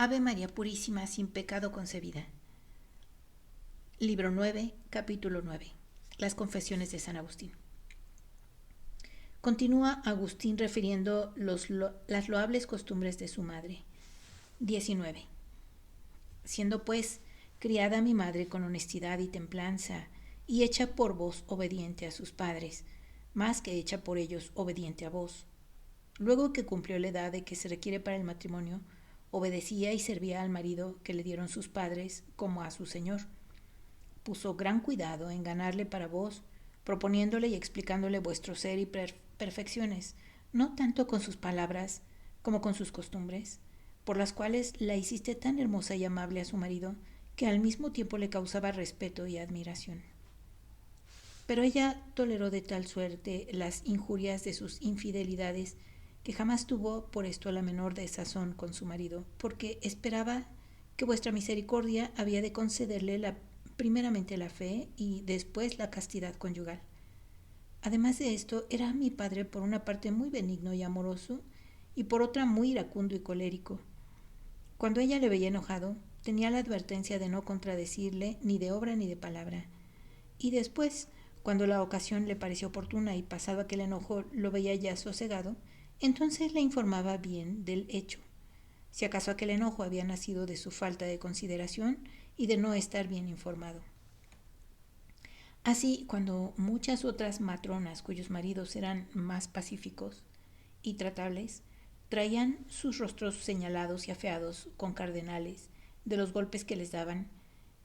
Ave María Purísima, sin pecado concebida. Libro 9, capítulo 9. Las confesiones de San Agustín. Continúa Agustín refiriendo las loables costumbres de su madre. 19. Siendo pues criada mi madre con honestidad y templanza, y hecha por vos obediente a sus padres, más que hecha por ellos obediente a vos. Luego que cumplió la edad de que se requiere para el matrimonio, obedecía y servía al marido que le dieron sus padres como a su señor. Puso gran cuidado en ganarle para vos, proponiéndole y explicándole vuestro ser y perfecciones, no tanto con sus palabras como con sus costumbres, por las cuales la hiciste tan hermosa y amable a su marido, que al mismo tiempo le causaba respeto y admiración. Pero ella toleró de tal suerte las injurias de sus infidelidades, que jamás tuvo por esto la menor desazón con su marido, porque esperaba que vuestra misericordia había de concederle primeramente la fe y después la castidad conyugal. Además de esto, era mi padre por una parte muy benigno y amoroso, y por otra muy iracundo y colérico. Cuando ella le veía enojado, tenía la advertencia de no contradecirle ni de obra ni de palabra. Y después, cuando la ocasión le pareció oportuna y pasado aquel enojo lo veía ya sosegado, entonces le informaba bien del hecho. Si acaso aquel enojo había nacido de su falta de consideración y de no estar bien informado. Así, cuando muchas otras matronas cuyos maridos eran más pacíficos y tratables, traían sus rostros señalados y afeados con cardenales de los golpes que les daban,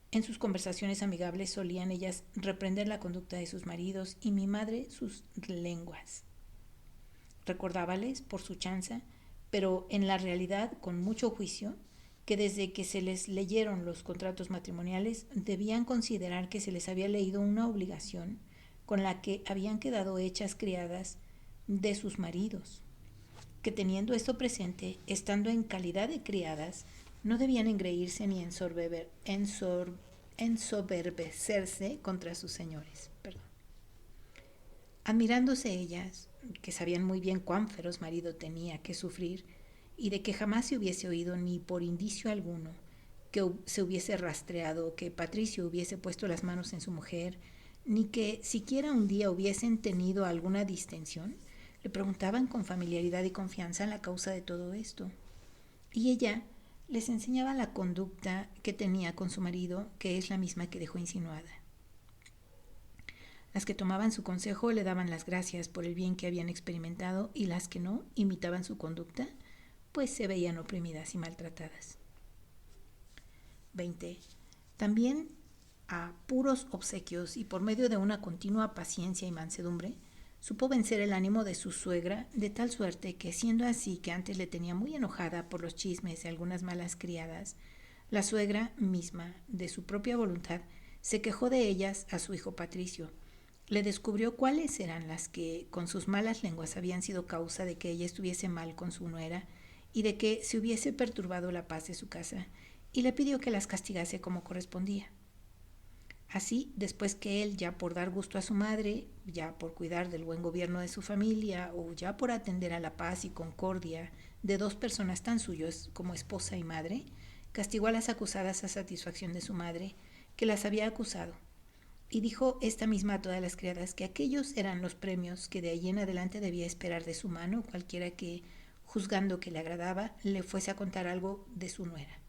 en sus conversaciones amigables solían ellas reprender la conducta de sus maridos y mi madre sus lenguas. Recordábales, por su chanza, pero en la realidad con mucho juicio, que desde que se les leyeron los contratos matrimoniales debían considerar que se les había leído una obligación con la que habían quedado hechas criadas de sus maridos, que teniendo esto presente, estando en calidad de criadas, no debían engreírse ni ensoberbecerse contra sus señores. Admirándose ellas, que sabían muy bien cuán feroz marido tenía que sufrir, y de que jamás se hubiese oído ni por indicio alguno que se hubiese rastreado, que Patricio hubiese puesto las manos en su mujer, ni que siquiera un día hubiesen tenido alguna distensión, le preguntaban con familiaridad y confianza la causa de todo esto. Y ella les enseñaba la conducta que tenía con su marido, que es la misma que dejó insinuada. Las que tomaban su consejo le daban las gracias por el bien que habían experimentado, y las que no imitaban su conducta, pues se veían oprimidas y maltratadas. 20. También a puros obsequios y por medio de una continua paciencia y mansedumbre, supo vencer el ánimo de su suegra, de tal suerte que, siendo así que antes le tenía muy enojada por los chismes de algunas malas criadas, la suegra misma, de su propia voluntad, se quejó de ellas a su hijo Patricio. Le descubrió cuáles eran las que con sus malas lenguas habían sido causa de que ella estuviese mal con su nuera y de que se hubiese perturbado la paz de su casa, y le pidió que las castigase como correspondía. Así, después que él, ya por dar gusto a su madre, ya por cuidar del buen gobierno de su familia, o ya por atender a la paz y concordia de dos personas tan suyas como esposa y madre, castigó a las acusadas a satisfacción de su madre, que las había acusado. Y dijo esta misma a todas las criadas que aquellos eran los premios que de allí en adelante debía esperar de su mano cualquiera que, juzgando que le agradaba, le fuese a contar algo de su nuera.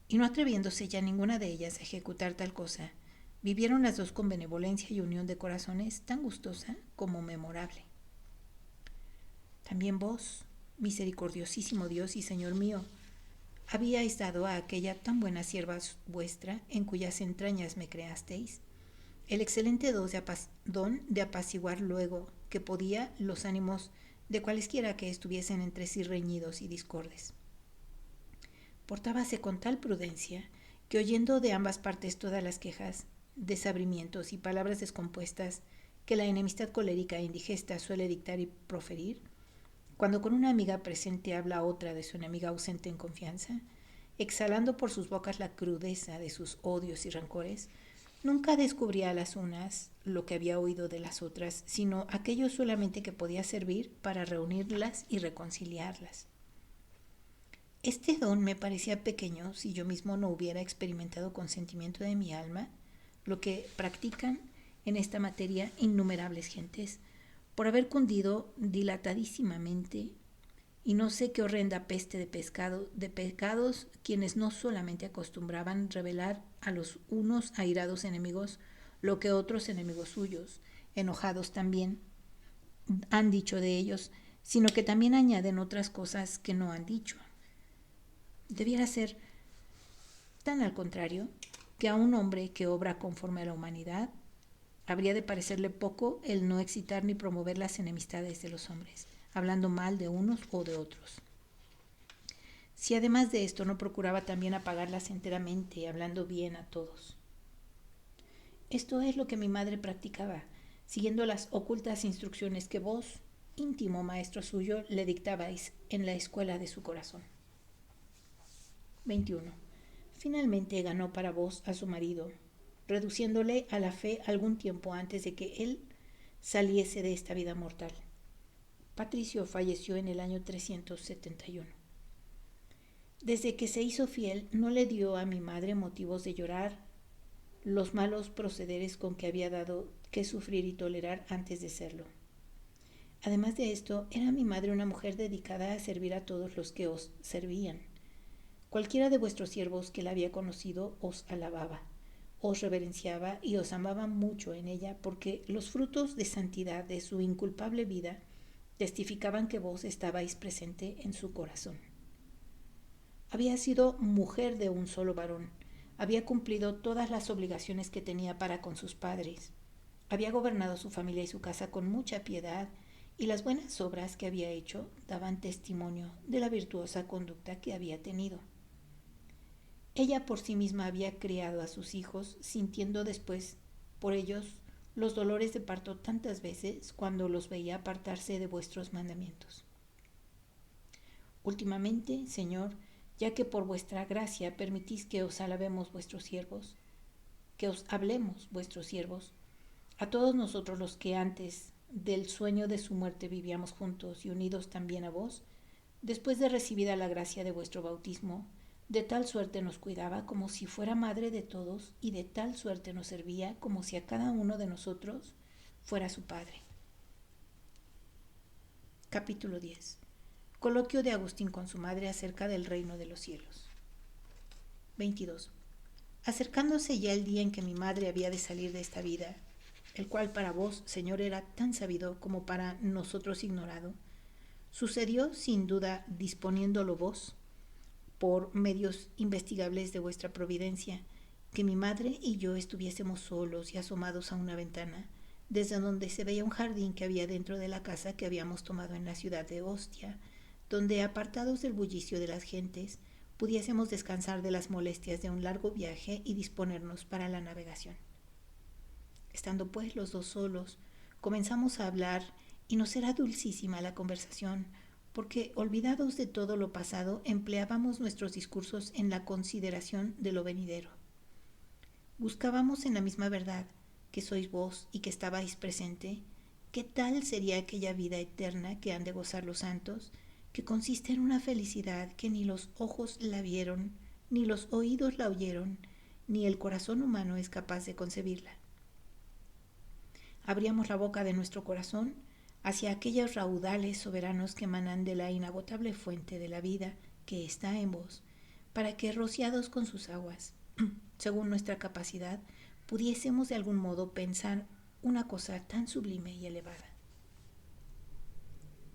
Y no atreviéndose ya ninguna de ellas a ejecutar tal cosa, vivieron las dos con benevolencia y unión de corazones tan gustosa como memorable. También vos, misericordiosísimo Dios y Señor mío, habíais dado a aquella tan buena sierva vuestra, en cuyas entrañas me creasteis, el excelente don de apaciguar luego que podía los ánimos de cualesquiera que estuviesen entre sí reñidos y discordes. Portábase con tal prudencia que, oyendo de ambas partes todas las quejas, desabrimientos y palabras descompuestas que la enemistad colérica e indigesta suele dictar y proferir, cuando con una amiga presente habla otra de su enemiga ausente en confianza, exhalando por sus bocas la crudeza de sus odios y rencores, nunca descubría a las unas lo que había oído de las otras, sino aquello solamente que podía servir para reunirlas y reconciliarlas. Este don me parecía pequeño si yo mismo no hubiera experimentado con sentimiento de mi alma lo que practican en esta materia innumerables gentes, por haber cundido dilatadísimamente y no sé qué horrenda peste de pecados, quienes no solamente acostumbraban revelar a los unos airados enemigos lo que otros enemigos suyos, enojados también, han dicho de ellos, sino que también añaden otras cosas que no han dicho. Debiera ser tan al contrario que a un hombre que obra conforme a la humanidad habría de parecerle poco el no excitar ni promover las enemistades de los hombres, hablando mal de unos o de otros. Si además de esto no procuraba también apagarlas enteramente, hablando bien a todos. Esto es lo que mi madre practicaba, siguiendo las ocultas instrucciones que vos, íntimo maestro suyo, le dictabais en la escuela de su corazón. 21. Finalmente ganó para vos a su marido, reduciéndole a la fe algún tiempo antes de que él saliese de esta vida mortal. Patricio falleció en el año 371. Desde que se hizo fiel, no le dio a mi madre motivos de llorar los malos procederes con que había dado que sufrir y tolerar antes de serlo. Además de esto, era mi madre una mujer dedicada a servir a todos los que os servían. Cualquiera de vuestros siervos que la había conocido os alababa, os reverenciaba y os amaba mucho en ella, porque los frutos de santidad de su inculpable vida testificaban que vos estabais presente en su corazón. Había sido mujer de un solo varón, había cumplido todas las obligaciones que tenía para con sus padres, había gobernado su familia y su casa con mucha piedad, y las buenas obras que había hecho daban testimonio de la virtuosa conducta que había tenido. Ella por sí misma había criado a sus hijos, sintiendo después por ellos los dolores de parto tantas veces cuando los veía apartarse de vuestros mandamientos. Últimamente, Señor, ya que por vuestra gracia permitís que os alabemos vuestros siervos, que os hablemos vuestros siervos, a todos nosotros los que antes del sueño de su muerte vivíamos juntos y unidos también a vos, después de recibida la gracia de vuestro bautismo, de tal suerte nos cuidaba como si fuera madre de todos y de tal suerte nos servía como si a cada uno de nosotros fuera su padre. Capítulo 10. Coloquio de Agustín con su madre acerca del reino de los cielos. 22. Acercándose ya el día en que mi madre había de salir de esta vida, el cual para vos, Señor, era tan sabido como para nosotros ignorado, sucedió sin duda disponiéndolo vos, por medios investigables de vuestra providencia, que mi madre y yo estuviésemos solos y asomados a una ventana, desde donde se veía un jardín que había dentro de la casa que habíamos tomado en la ciudad de Ostia, donde, apartados del bullicio de las gentes, pudiésemos descansar de las molestias de un largo viaje y disponernos para la navegación. Estando pues los dos solos, comenzamos a hablar y nos era dulcísima la conversación, porque, olvidados de todo lo pasado, empleábamos nuestros discursos en la consideración de lo venidero. Buscábamos en la misma verdad, que sois vos y que estabais presente, qué tal sería aquella vida eterna que han de gozar los santos, que consiste en una felicidad que ni los ojos la vieron, ni los oídos la oyeron, ni el corazón humano es capaz de concebirla. Abríamos la boca de nuestro corazón hacia aquellos raudales soberanos que emanan de la inagotable fuente de la vida que está en vos, para que, rociados con sus aguas, según nuestra capacidad, pudiésemos de algún modo pensar una cosa tan sublime y elevada.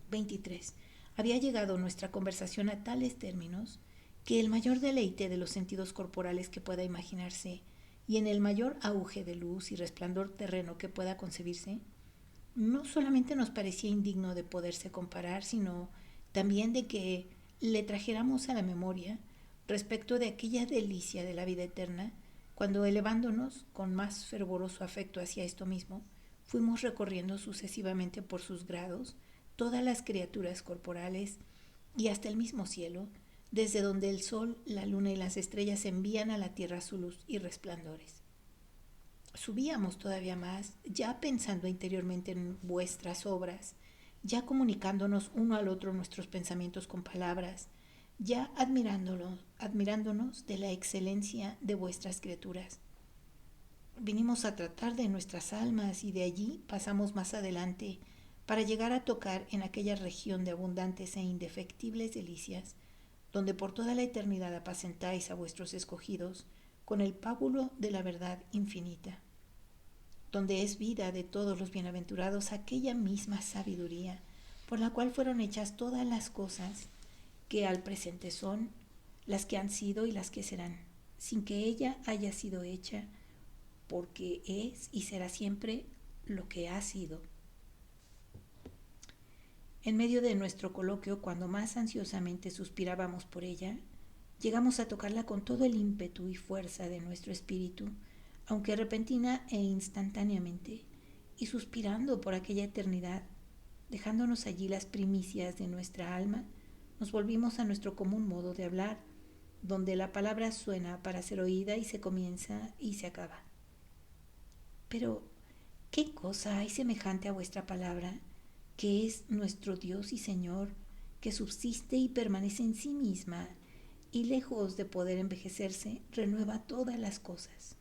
23. Había llegado nuestra conversación a tales términos que el mayor deleite de los sentidos corporales que pueda imaginarse y en el mayor auge de luz y resplandor terreno que pueda concebirse, no solamente nos parecía indigno de poderse comparar, sino también de que le trajéramos a la memoria respecto de aquella delicia de la vida eterna, cuando, elevándonos con más fervoroso afecto hacia esto mismo, fuimos recorriendo sucesivamente por sus grados todas las criaturas corporales y hasta el mismo cielo, desde donde el sol, la luna y las estrellas envían a la tierra su luz y resplandores. Subíamos todavía más, ya pensando interiormente en vuestras obras, ya comunicándonos uno al otro nuestros pensamientos con palabras, ya admirándonos de la excelencia de vuestras criaturas. Vinimos a tratar de nuestras almas y de allí pasamos más adelante para llegar a tocar en aquella región de abundantes e indefectibles delicias, donde por toda la eternidad apacentáis a vuestros escogidos con el pábulo de la verdad infinita, donde es vida de todos los bienaventurados aquella misma sabiduría por la cual fueron hechas todas las cosas que al presente son, las que han sido y las que serán, sin que ella haya sido hecha, porque es y será siempre lo que ha sido. En medio de nuestro coloquio, cuando más ansiosamente suspirábamos por ella, llegamos a tocarla con todo el ímpetu y fuerza de nuestro espíritu, aunque repentina e instantáneamente, y suspirando por aquella eternidad, dejándonos allí las primicias de nuestra alma, nos volvimos a nuestro común modo de hablar, donde la palabra suena para ser oída y se comienza y se acaba. Pero, ¿qué cosa hay semejante a vuestra palabra, que es nuestro Dios y Señor, que subsiste y permanece en sí misma, y lejos de poder envejecerse, renueva todas las cosas?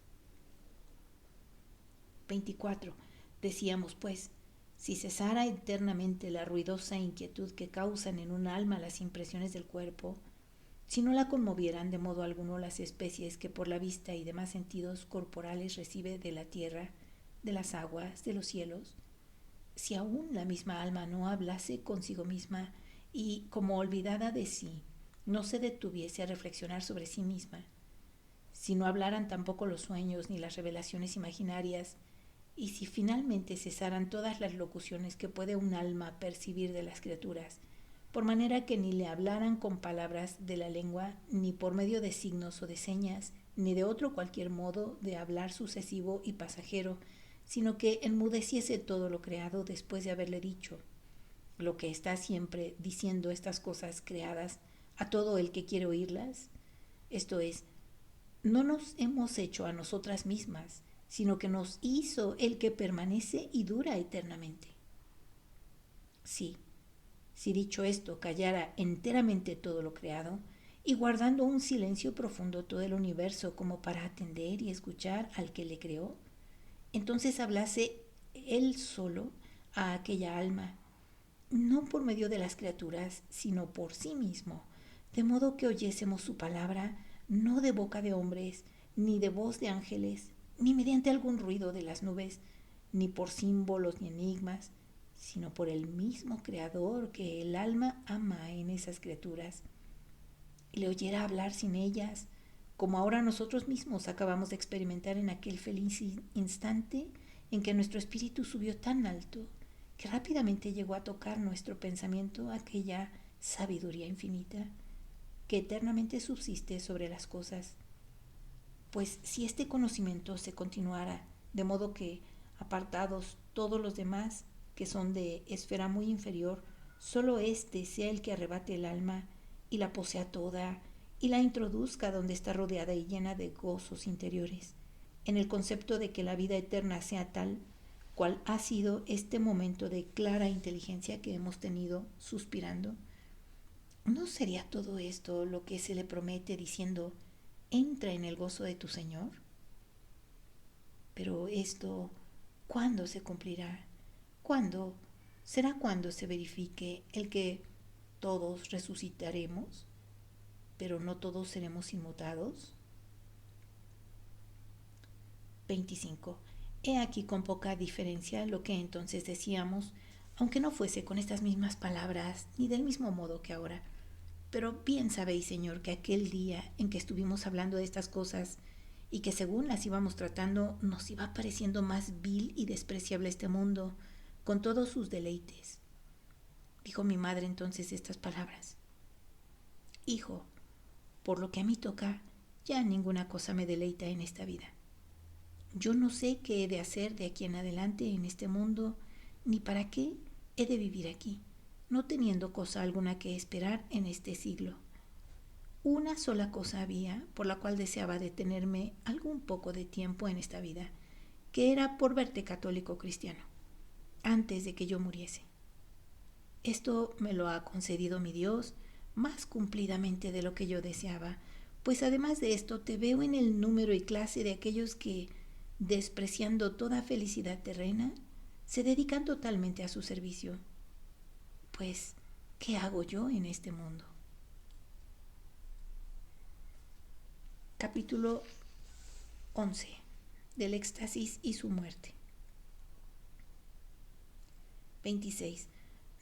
24. Decíamos, pues, si cesara eternamente la ruidosa inquietud que causan en un alma las impresiones del cuerpo, si no la conmovieran de modo alguno las especies que por la vista y demás sentidos corporales recibe de la tierra, de las aguas, de los cielos, si aún la misma alma no hablase consigo misma y, como olvidada de sí, no se detuviese a reflexionar sobre sí misma, si no hablaran tampoco los sueños ni las revelaciones imaginarias, y si finalmente cesaran todas las locuciones que puede un alma percibir de las criaturas, por manera que ni le hablaran con palabras de la lengua, ni por medio de signos o de señas, ni de otro cualquier modo de hablar sucesivo y pasajero, sino que enmudeciese todo lo creado después de haberle dicho, lo que está siempre diciendo estas cosas creadas a todo el que quiere oírlas, esto es, no nos hemos hecho a nosotras mismas, sino que nos hizo el que permanece y dura eternamente. Sí, si dicho esto callara enteramente todo lo creado, y guardando un silencio profundo todo el universo como para atender y escuchar al que le creó, entonces hablase él solo a aquella alma, no por medio de las criaturas, sino por sí mismo, de modo que oyésemos su palabra, no de boca de hombres, ni de voz de ángeles, ni mediante algún ruido de las nubes, ni por símbolos ni enigmas, sino por el mismo Creador que el alma ama en esas criaturas, y le oyera hablar sin ellas, como ahora nosotros mismos acabamos de experimentar en aquel feliz instante en que nuestro espíritu subió tan alto que rápidamente llegó a tocar nuestro pensamiento aquella sabiduría infinita que eternamente subsiste sobre las cosas. Pues si este conocimiento se continuara, de modo que, apartados todos los demás, que son de esfera muy inferior, solo éste sea el que arrebate el alma y la posea toda y la introduzca donde está rodeada y llena de gozos interiores, en el concepto de que la vida eterna sea tal cual ha sido este momento de clara inteligencia que hemos tenido suspirando. ¿No sería todo esto lo que se le promete diciendo, entra en el gozo de tu Señor? Pero esto, ¿cuándo se cumplirá? ¿Cuándo? ¿Será cuando se verifique el que todos resucitaremos, pero no todos seremos inmutados? 25. He aquí con poca diferencia lo que entonces decíamos, aunque no fuese con estas mismas palabras, ni del mismo modo que ahora. Pero bien sabéis, Señor, que aquel día en que estuvimos hablando de estas cosas y que según las íbamos tratando nos iba pareciendo más vil y despreciable este mundo, con todos sus deleites. Dijo mi madre entonces estas palabras: Hijo, por lo que a mí toca, ya ninguna cosa me deleita en esta vida. Yo no sé qué he de hacer de aquí en adelante en este mundo, ni para qué he de vivir aquí, no teniendo cosa alguna que esperar en este siglo. Una sola cosa había por la cual deseaba detenerme algún poco de tiempo en esta vida, que era por verte católico cristiano, antes de que yo muriese. Esto me lo ha concedido mi Dios más cumplidamente de lo que yo deseaba, pues además de esto te veo en el número y clase de aquellos que, despreciando toda felicidad terrena, se dedican totalmente a su servicio. Pues, ¿qué hago yo en este mundo? Capítulo 11. Del éxtasis y su muerte. 26.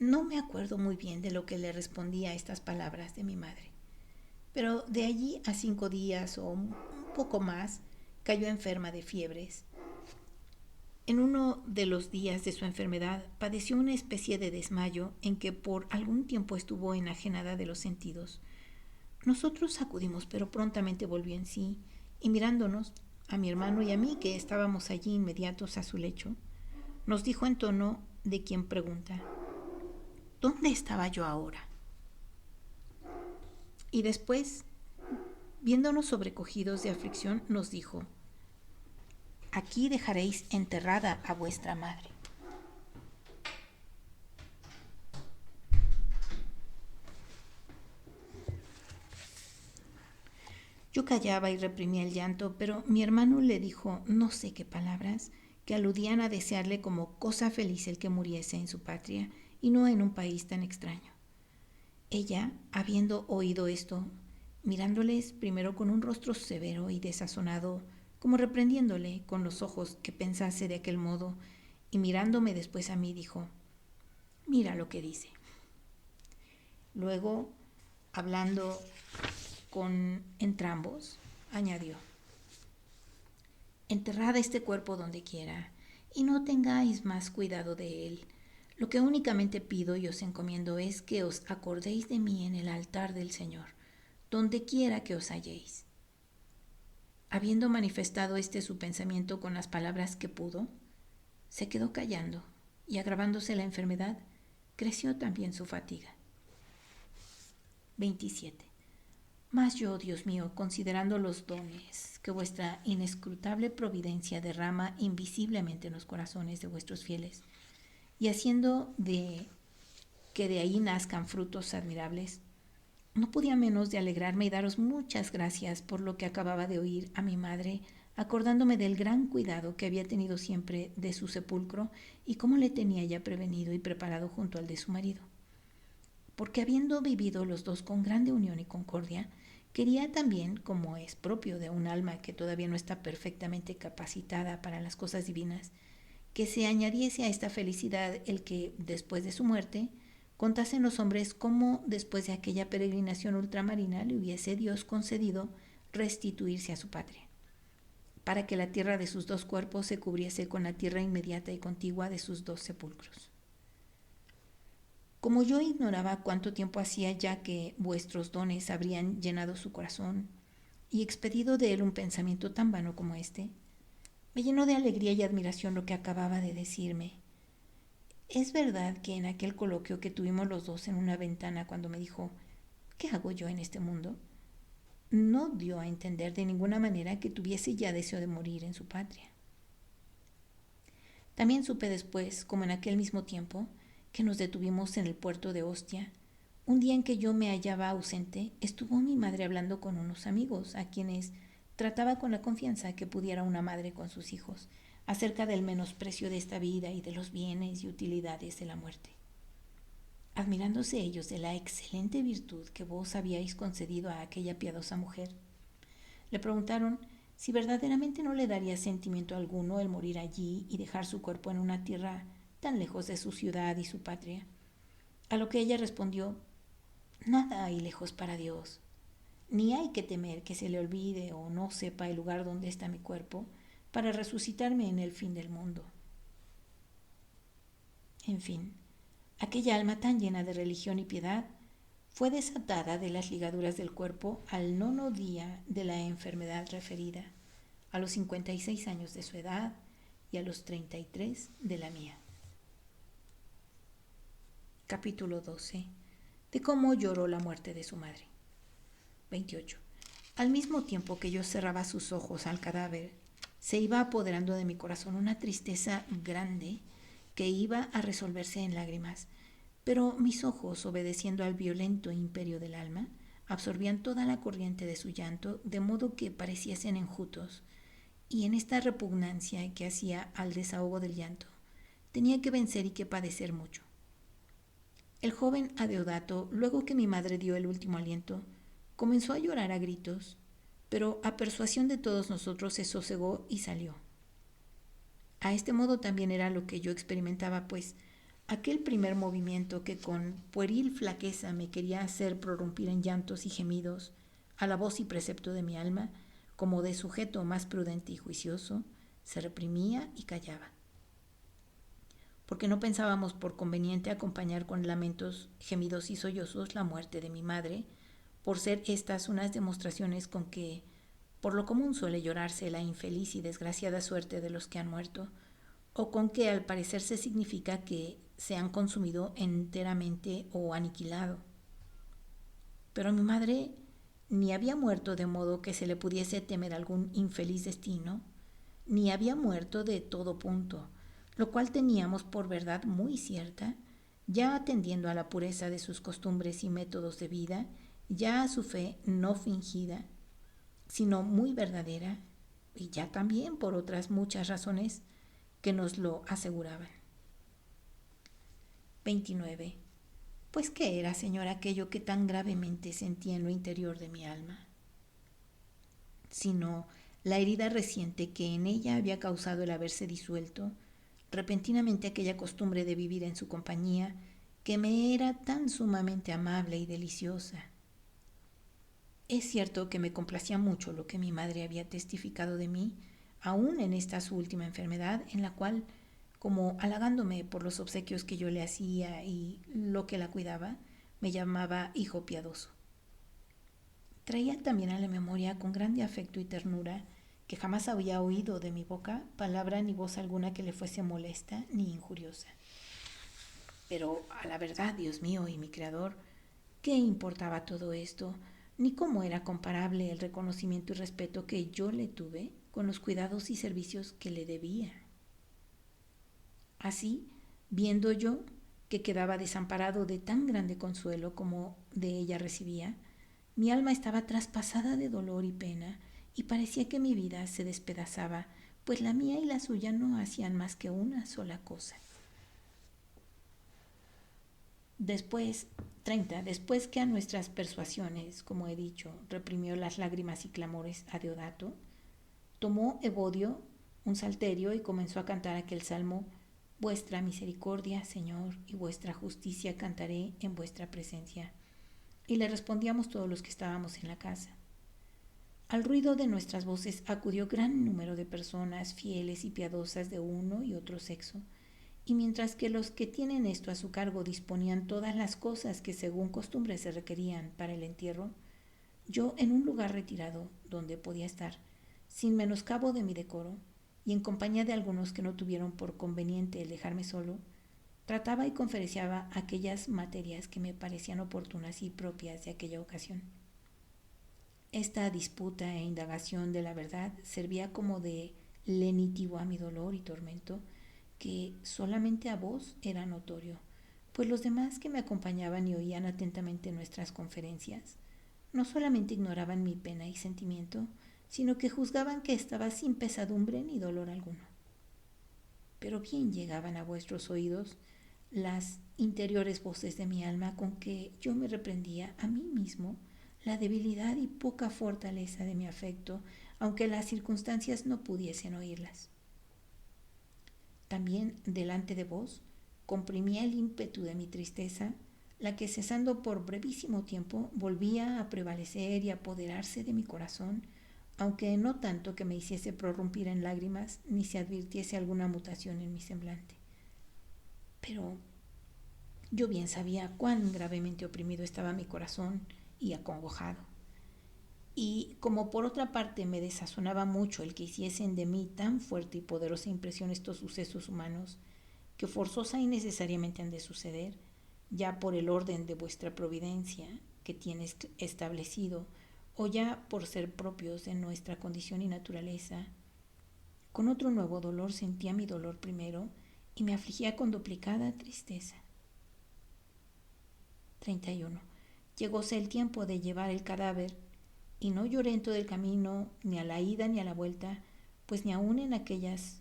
No me acuerdo muy bien de lo que le respondí a estas palabras de mi madre, pero de allí a 5 días o un poco más cayó enferma de fiebres. En uno de los días de su enfermedad padeció una especie de desmayo en que por algún tiempo estuvo enajenada de los sentidos. Nosotros acudimos, pero prontamente volvió en sí, y mirándonos, a mi hermano y a mí, que estábamos allí inmediatos a su lecho, nos dijo en tono de quien pregunta: ¿dónde estaba yo ahora? Y después, viéndonos sobrecogidos de aflicción, nos dijo: aquí dejaréis enterrada a vuestra madre. Yo callaba y reprimía el llanto, pero mi hermano le dijo no sé qué palabras que aludían a desearle como cosa feliz el que muriese en su patria y no en un país tan extraño. Ella, habiendo oído esto, mirándoles primero con un rostro severo y desazonado, como reprendiéndole con los ojos que pensase de aquel modo, y mirándome después a mí, dijo: mira lo que dice. Luego, hablando con entrambos, añadió: enterrad este cuerpo donde quiera, y no tengáis más cuidado de él. Lo que únicamente pido y os encomiendo es que os acordéis de mí en el altar del Señor, donde quiera que os halléis. Habiendo manifestado su pensamiento con las palabras que pudo, se quedó callando, y agravándose la enfermedad, creció también su fatiga. 27. Mas yo, Dios mío, considerando los dones que vuestra inescrutable providencia derrama invisiblemente en los corazones de vuestros fieles, y haciendo que de ahí nazcan frutos admirables, no podía menos de alegrarme y daros muchas gracias por lo que acababa de oír a mi madre, acordándome del gran cuidado que había tenido siempre de su sepulcro y cómo le tenía ya prevenido y preparado junto al de su marido. Porque habiendo vivido los dos con grande unión y concordia, quería también, como es propio de un alma que todavía no está perfectamente capacitada para las cosas divinas, que se añadiese a esta felicidad el que, después de su muerte, contasen los hombres cómo después de aquella peregrinación ultramarina le hubiese Dios concedido restituirse a su patria, para que la tierra de sus dos cuerpos se cubriese con la tierra inmediata y contigua de sus dos sepulcros. Como yo ignoraba cuánto tiempo hacía ya que vuestros dones habrían llenado su corazón y expedido de él un pensamiento tan vano como este, me llenó de alegría y admiración lo que acababa de decirme. Es verdad que en aquel coloquio que tuvimos los dos en una ventana cuando me dijo ¿qué hago yo en este mundo?, no dio a entender de ninguna manera que tuviese ya deseo de morir en su patria. También supe después, como en aquel mismo tiempo, que nos detuvimos en el puerto de Ostia, un día en que yo me hallaba ausente, estuvo mi madre hablando con unos amigos, a quienes trataba con la confianza que pudiera una madre con sus hijos, acerca del menosprecio de esta vida y de los bienes y utilidades de la muerte. Admirándose ellos de la excelente virtud que vos habíais concedido a aquella piadosa mujer, le preguntaron si verdaderamente no le daría sentimiento alguno el morir allí y dejar su cuerpo en una tierra tan lejos de su ciudad y su patria. A lo que ella respondió: nada hay lejos para Dios, ni hay que temer que se le olvide o no sepa el lugar donde está mi cuerpo para resucitarme en el fin del mundo. En fin, aquella alma tan llena de religión y piedad fue desatada de las ligaduras del cuerpo al 9º día de la enfermedad referida, a los 56 años de su edad y a los 33 de la mía. Capítulo 12. De cómo lloró la muerte de su madre. 28. Al mismo tiempo que yo cerraba sus ojos al cadáver, se iba apoderando de mi corazón una tristeza grande que iba a resolverse en lágrimas, Pero mis ojos, obedeciendo al violento imperio del alma, absorbían toda la corriente de su llanto, de modo que pareciesen enjutos, y en esta repugnancia que hacía al desahogo del llanto, tenía que vencer y que padecer mucho. El joven Adeodato, luego que mi madre dio el último aliento, comenzó a llorar a gritos, pero a persuasión de todos nosotros se sosegó y salió. A este modo también era lo que yo experimentaba, pues aquel primer movimiento que con pueril flaqueza me quería hacer prorrumpir en llantos y gemidos, a la voz y precepto de mi alma, como de sujeto más prudente y juicioso, se reprimía y callaba. Porque no pensábamos por conveniente acompañar con lamentos, gemidos y sollozos la muerte de mi madre, por ser estas unas demostraciones con que, por lo común suele llorarse la infeliz y desgraciada suerte de los que han muerto, o con que al parecer se significa que se han consumido enteramente o aniquilado. Pero mi madre ni había muerto de modo que se le pudiese temer algún infeliz destino, ni había muerto de todo punto, lo cual teníamos por verdad muy cierta, ya atendiendo a la pureza de sus costumbres y métodos de vida, ya a su fe no fingida, sino muy verdadera, y ya también por otras muchas razones que nos lo aseguraban. 29. Pues qué era, Señor, aquello que tan gravemente sentía en lo interior de mi alma, sino la herida reciente que en ella había causado el haberse disuelto repentinamente aquella costumbre de vivir en su compañía que me era tan sumamente amable y deliciosa. Es cierto que me complacía mucho lo que mi madre había testificado de mí, aún en esta su última enfermedad, en la cual, como halagándome por los obsequios que yo le hacía y lo que la cuidaba, me llamaba hijo piadoso. Traía también a la memoria con grande afecto y ternura que jamás había oído de mi boca palabra ni voz alguna que le fuese molesta ni injuriosa. Pero a la verdad, Dios mío y mi Creador, ¿qué importaba todo esto? Ni cómo era comparable el reconocimiento y respeto que yo le tuve con los cuidados y servicios que le debía. Así, viendo yo que quedaba desamparado de tan grande consuelo como de ella recibía, mi alma estaba traspasada de dolor y pena, y parecía que mi vida se despedazaba, pues la mía y la suya no hacían más que una sola cosa. Después, 30. Después que a nuestras persuasiones, como he dicho, reprimió las lágrimas y clamores a Deodato, tomó Evodio un salterio y comenzó a cantar aquel salmo: Vuestra misericordia, Señor, y vuestra justicia cantaré en vuestra presencia. Y le respondíamos todos los que estábamos en la casa. Al ruido de nuestras voces acudió gran número de personas fieles y piadosas de uno y otro sexo, y mientras que los que tienen esto a su cargo disponían todas las cosas que según costumbre se requerían para el entierro, yo en un lugar retirado donde podía estar, sin menoscabo de mi decoro, y en compañía de algunos que no tuvieron por conveniente el dejarme solo, trataba y conferenciaba aquellas materias que me parecían oportunas y propias de aquella ocasión. Esta disputa e indagación de la verdad servía como de lenitivo a mi dolor y tormento, que solamente a vos era notorio, pues los demás que me acompañaban y oían atentamente nuestras conferencias no solamente ignoraban mi pena y sentimiento, sino que juzgaban que estaba sin pesadumbre ni dolor alguno. Pero bien llegaban a vuestros oídos las interiores voces de mi alma con que yo me reprendía a mí mismo la debilidad y poca fortaleza de mi afecto, aunque las circunstancias no pudiesen oírlas. También delante de vos comprimía el ímpetu de mi tristeza, la que cesando por brevísimo tiempo volvía a prevalecer y apoderarse de mi corazón, aunque no tanto que me hiciese prorrumpir en lágrimas ni se advirtiese alguna mutación en mi semblante. Pero yo bien sabía cuán gravemente oprimido estaba mi corazón y acongojado. Y como por otra parte me desazonaba mucho el que hiciesen de mí tan fuerte y poderosa impresión estos sucesos humanos, que forzosa y necesariamente han de suceder, ya por el orden de vuestra providencia que tienes establecido, o ya por ser propios de nuestra condición y naturaleza, con otro nuevo dolor sentía mi dolor primero y me afligía con duplicada tristeza. 31. Llegóse el tiempo de llevar el cadáver, y no lloré en todo el camino, ni a la ida ni a la vuelta, pues ni aun en aquellas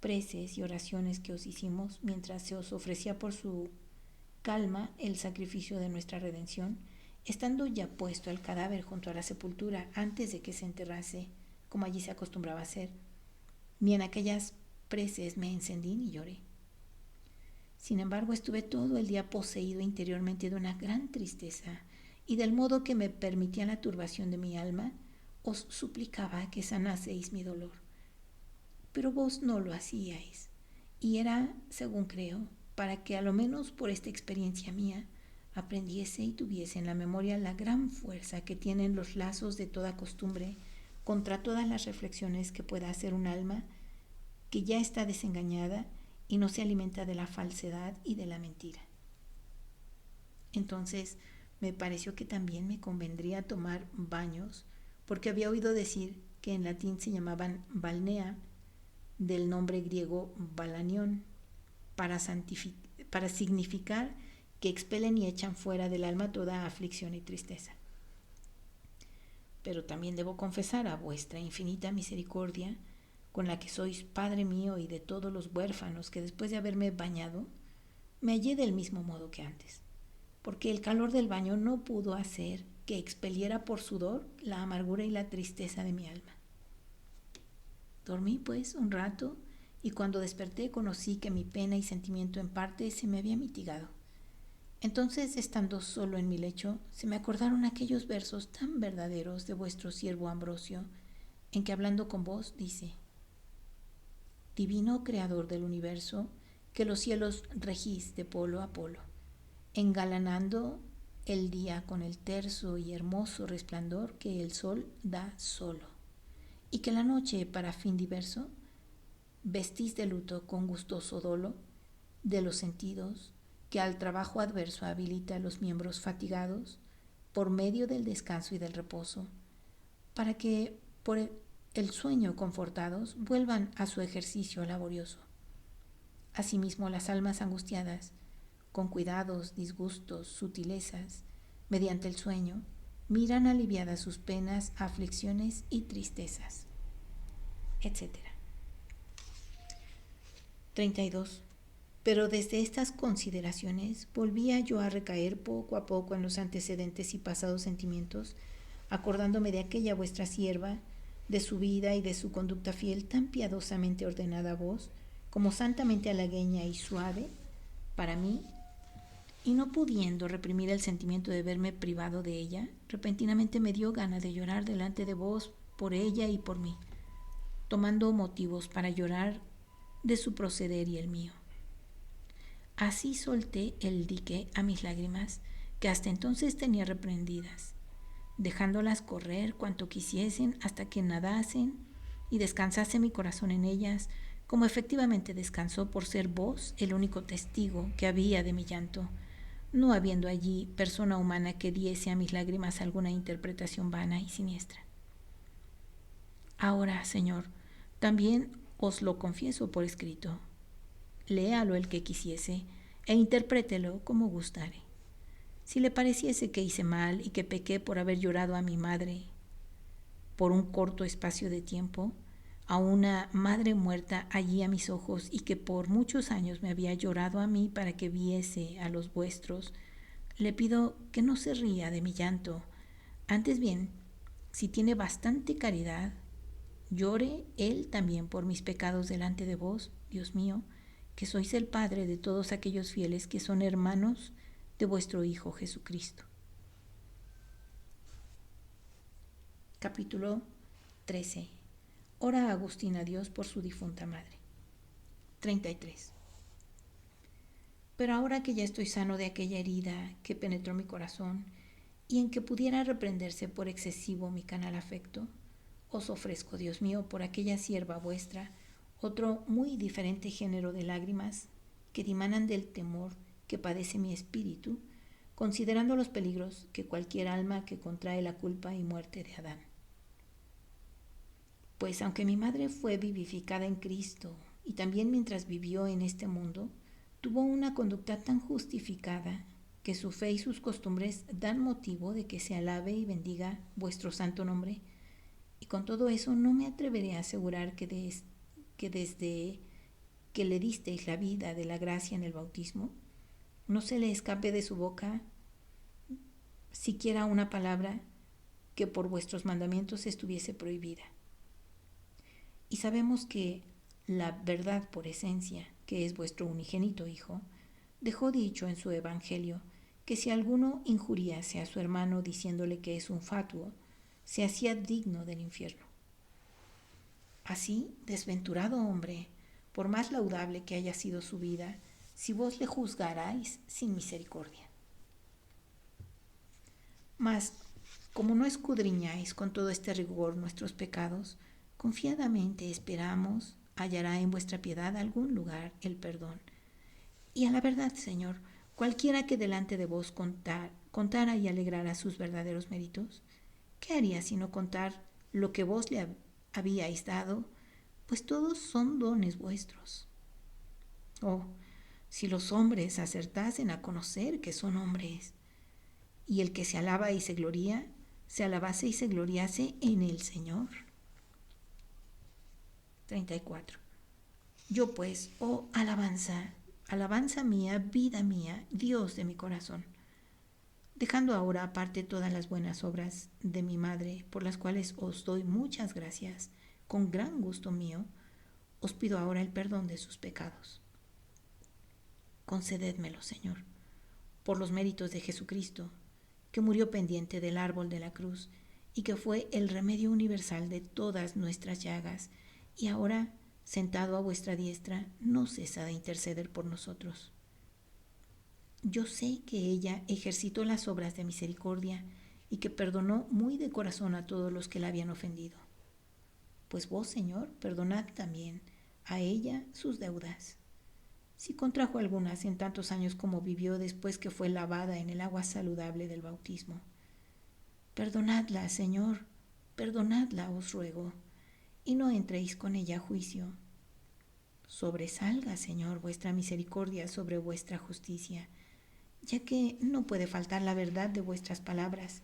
preces y oraciones que os hicimos mientras se os ofrecía por su calma el sacrificio de nuestra redención, estando ya puesto el cadáver junto a la sepultura antes de que se enterrase, como allí se acostumbraba a hacer, ni en aquellas preces me encendí ni lloré. Sin embargo, estuve todo el día poseído interiormente de una gran tristeza, y del modo que me permitía la turbación de mi alma, os suplicaba que sanaseis mi dolor. Pero vos no lo hacíais, y era, según creo, para que a lo menos por esta experiencia mía aprendiese y tuviese en la memoria la gran fuerza que tienen los lazos de toda costumbre contra todas las reflexiones que pueda hacer un alma que ya está desengañada y no se alimenta de la falsedad y de la mentira. Entonces me pareció que también me convendría tomar baños, porque había oído decir que en latín se llamaban balnea, del nombre griego balanión, para significar que expelen y echan fuera del alma toda aflicción y tristeza. Pero también debo confesar a vuestra infinita misericordia, con la que sois Padre mío y de todos los huérfanos, que después de haberme bañado, me hallé del mismo modo que antes, porque el calor del baño no pudo hacer que expeliera por sudor la amargura y la tristeza de mi alma. Dormí, pues, un rato, y cuando desperté conocí que mi pena y sentimiento en parte se me había mitigado. Entonces, estando solo en mi lecho, se me acordaron aquellos versos tan verdaderos de vuestro siervo Ambrosio, en que hablando con vos dice: Divino creador del universo, que los cielos regís de polo a polo, engalanando el día con el terso y hermoso resplandor que el sol da solo, y que la noche, para fin diverso, vestís de luto con gustoso dolo de los sentidos, que al trabajo adverso habilita los miembros fatigados por medio del descanso y del reposo, para que por el sueño confortados vuelvan a su ejercicio laborioso. Asimismo, las almas angustiadas, con cuidados, disgustos, sutilezas, mediante el sueño, miran aliviadas sus penas, aflicciones y tristezas, etc. 32. Pero desde estas consideraciones volvía yo a recaer poco a poco en los antecedentes y pasados sentimientos, acordándome de aquella vuestra sierva, de su vida y de su conducta fiel tan piadosamente ordenada a vos, como santamente halagueña y suave para mí, y no pudiendo reprimir el sentimiento de verme privado de ella, repentinamente me dio gana de llorar delante de vos por ella y por mí, tomando motivos para llorar de su proceder y el mío. Así solté el dique a mis lágrimas, que hasta entonces tenía reprendidas, dejándolas correr cuanto quisiesen hasta que nadasen y descansase mi corazón en ellas, como efectivamente descansó por ser vos el único testigo que había de mi llanto, no habiendo allí persona humana que diese a mis lágrimas alguna interpretación vana y siniestra. Ahora, Señor, también os lo confieso por escrito. Léalo el que quisiese e interprételo como gustare. Si le pareciese que hice mal y que pequé por haber llorado a mi madre por un corto espacio de tiempo, a una madre muerta allí a mis ojos y que por muchos años me había llorado a mí para que viese a los vuestros, le pido que no se ría de mi llanto. Antes bien, si tiene bastante caridad, llore él también por mis pecados delante de vos, Dios mío, que sois el Padre de todos aquellos fieles que son hermanos de vuestro Hijo Jesucristo. Capítulo 13. Ora Agustín a Dios por su difunta madre. 33. Pero ahora que ya estoy sano de aquella herida que penetró mi corazón y en que pudiera reprenderse por excesivo mi canal afecto, os ofrezco, Dios mío, por aquella sierva vuestra, otro muy diferente género de lágrimas que dimanan del temor que padece mi espíritu, considerando los peligros que cualquier alma que contrae la culpa y muerte de Adán. Pues aunque mi madre fue vivificada en Cristo y también mientras vivió en este mundo, tuvo una conducta tan justificada que su fe y sus costumbres dan motivo de que se alabe y bendiga vuestro santo nombre, y con todo eso no me atreveré a asegurar que desde que le disteis la vida de la gracia en el bautismo, no se le escape de su boca siquiera una palabra que por vuestros mandamientos estuviese prohibida. Y sabemos que la verdad por esencia, que es vuestro unigénito Hijo, dejó dicho en su Evangelio que si alguno injuriase a su hermano diciéndole que es un fatuo, se hacía digno del infierno. Así, desventurado hombre, por más laudable que haya sido su vida, si vos le juzgarais sin misericordia. Mas, como no escudriñáis con todo este rigor nuestros pecados, confiadamente esperamos hallará en vuestra piedad algún lugar el perdón. Y a la verdad, Señor, cualquiera que delante de vos contara y alegrara sus verdaderos méritos, ¿qué haría sino contar lo que vos le habíais dado? Pues todos son dones vuestros. Oh, si los hombres acertasen a conocer que son hombres, y el que se alaba y se gloría, se alabase y se gloriase en el Señor. 34. Yo pues, oh alabanza, alabanza mía, vida mía, Dios de mi corazón, dejando ahora aparte todas las buenas obras de mi madre, por las cuales os doy muchas gracias, con gran gusto mío, os pido ahora el perdón de sus pecados. Concedédmelo, Señor, por los méritos de Jesucristo, que murió pendiente del árbol de la cruz y que fue el remedio universal de todas nuestras llagas, y ahora, sentado a vuestra diestra, no cesa de interceder por nosotros. Yo sé que ella ejercitó las obras de misericordia y que perdonó muy de corazón a todos los que la habían ofendido. Pues vos, Señor, perdonad también a ella sus deudas. Si contrajo algunas en tantos años como vivió después que fue lavada en el agua saludable del bautismo. Perdonadla, Señor, perdonadla, os ruego, y no entréis con ella a juicio. Sobresalga, Señor, vuestra misericordia sobre vuestra justicia, ya que no puede faltar la verdad de vuestras palabras,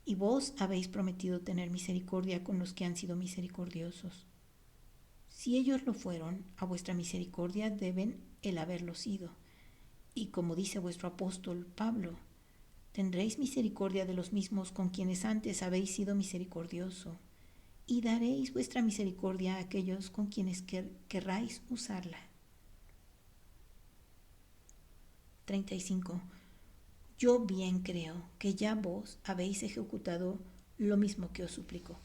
y vos habéis prometido tener misericordia con los que han sido misericordiosos. Si ellos lo fueron, a vuestra misericordia deben el haberlo sido. Y como dice vuestro apóstol Pablo, tendréis misericordia de los mismos con quienes antes habéis sido misericordioso, y daréis vuestra misericordia a aquellos con quienes querráis usarla. 35. Yo bien creo que ya vos habéis ejecutado lo mismo que os suplico,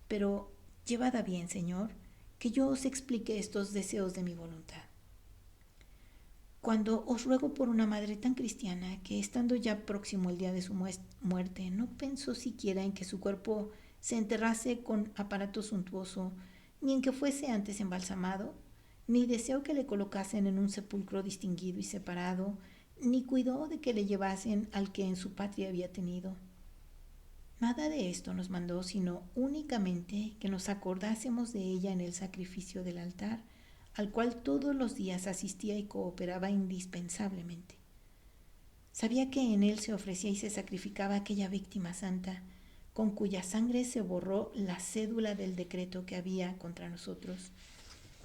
pero llevad a bien, Señor, que yo os explique estos deseos de mi voluntad. Cuando os ruego por una madre tan cristiana que, estando ya próximo el día de su muerte, no pensó siquiera en que su cuerpo se enterrase con aparato suntuoso, ni en que fuese antes embalsamado, ni deseó que le colocasen en un sepulcro distinguido y separado, ni cuidó de que le llevasen al que en su patria había tenido. Nada de esto nos mandó, sino únicamente que nos acordásemos de ella en el sacrificio del altar, al cual todos los días asistía y cooperaba indispensablemente. Sabía que en él se ofrecía y se sacrificaba aquella víctima santa, con cuya sangre se borró la cédula del decreto que había contra nosotros,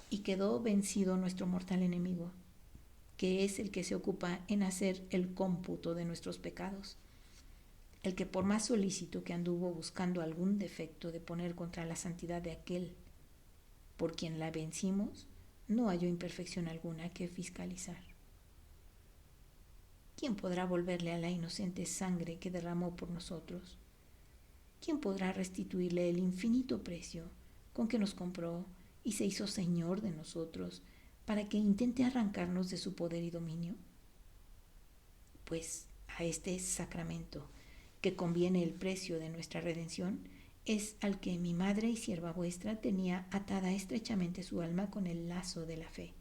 y quedó vencido nuestro mortal enemigo, que es el que se ocupa en hacer el cómputo de nuestros pecados, el que por más solícito que anduvo buscando algún defecto de poner contra la santidad de aquel por quien la vencimos, no halló imperfección alguna que fiscalizar. ¿Quién podrá volverle a la inocente sangre que derramó por nosotros? ¿Quién podrá restituirle el infinito precio con que nos compró y se hizo Señor de nosotros para que intente arrancarnos de su poder y dominio? Pues a este sacramento, que conviene el precio de nuestra redención, es al que mi madre y sierva vuestra tenía atada estrechamente su alma con el lazo de la fe.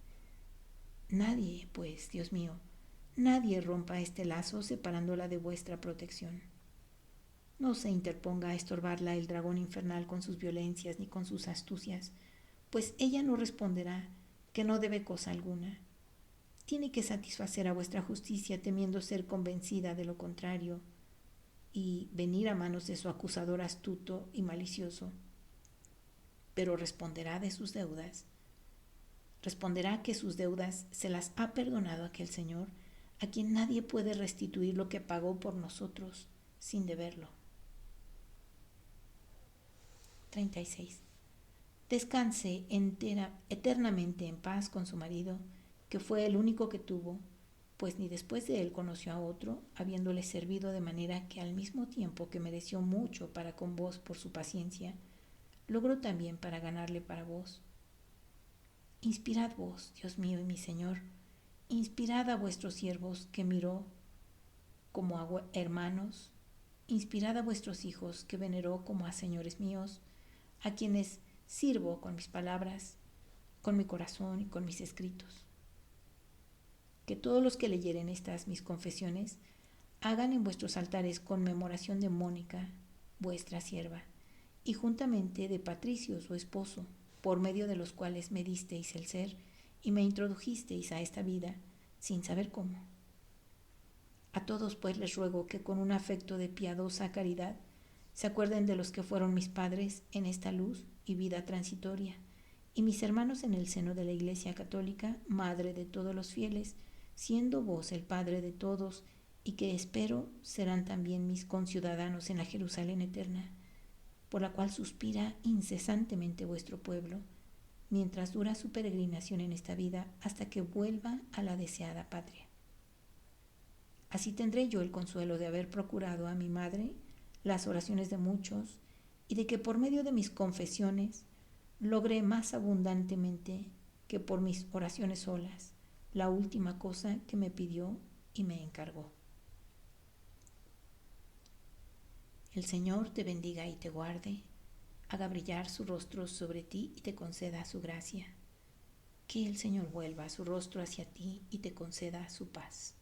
Nadie, pues, Dios mío, nadie rompa este lazo separándola de vuestra protección. No se interponga a estorbarla el dragón infernal con sus violencias ni con sus astucias, pues ella no responderá, que no debe cosa alguna. tiene que satisfacer a vuestra justicia temiendo ser convencida de lo contrario y venir a manos de su acusador astuto y malicioso. Pero responderá de sus deudas. Responderá que sus deudas se las ha perdonado aquel Señor, a quien nadie puede restituir lo que pagó por nosotros sin deberlo. 36. Descanse eternamente en paz con su marido, que fue el único que tuvo, pues ni después de él conoció a otro, habiéndole servido de manera que al mismo tiempo que mereció mucho para con vos por su paciencia, logró también para ganarle para vos. Inspirad vos, Dios mío y mi Señor, inspirad a vuestros siervos que miró como a hermanos, inspirad a vuestros hijos que veneró como a señores míos, a quienes sirvo con mis palabras, con mi corazón y con mis escritos. Que todos los que leyeren estas mis confesiones hagan en vuestros altares conmemoración de Mónica, vuestra sierva, y juntamente de Patricio, su esposo, por medio de los cuales me disteis el ser y me introdujisteis a esta vida, sin saber cómo. A todos pues les ruego que con un afecto de piadosa caridad se acuerden de los que fueron mis padres en esta luz y vida transitoria, y mis hermanos en el seno de la Iglesia Católica, madre de todos los fieles, siendo vos el Padre de todos, y que espero serán también mis conciudadanos en la Jerusalén eterna, por la cual suspira incesantemente vuestro pueblo, mientras dura su peregrinación en esta vida hasta que vuelva a la deseada patria. Así tendré yo el consuelo de haber procurado a mi madre las oraciones de muchos y de que por medio de mis confesiones logré más abundantemente que por mis oraciones solas la última cosa que me pidió y me encargó. El Señor te bendiga y te guarde, haga brillar su rostro sobre ti y te conceda su gracia. Que el Señor vuelva su rostro hacia ti y te conceda su paz.